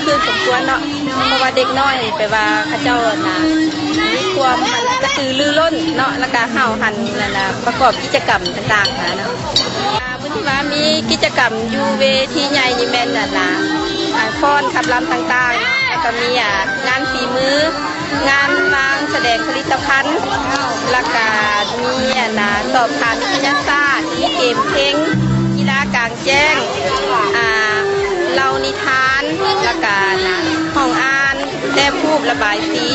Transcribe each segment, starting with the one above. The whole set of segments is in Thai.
คืนสมควรเนาะเพราะว่าเด็กน้อยไปว่าเขาเจ้าน่ะมีความกระตือรือร้นเนาะแล้วก็ห้าวหันนั่นน่ะประกอบกิจกรรมต่างๆนะเนาะมื้อที่ว่ามีกิจกรรมอยู่เวทีใหญ่นี่แม่นนั่นน่ะฟ้อนขับรำต่างๆแล้วก็มีงานฝีมืองานวางแสดงผลิตภัณฑ์แล้วก็มีสอบถามวิทยาศาสตร์มีเกมเพลงกีฬากลางแจ้งเล่านิทานแล้วก็ห้องอ่านแต่รูประบายสี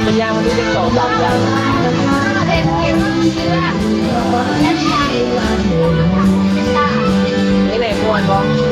มันยางมันดูเด็ก2 3อย่างนี่แหละม่วนบ่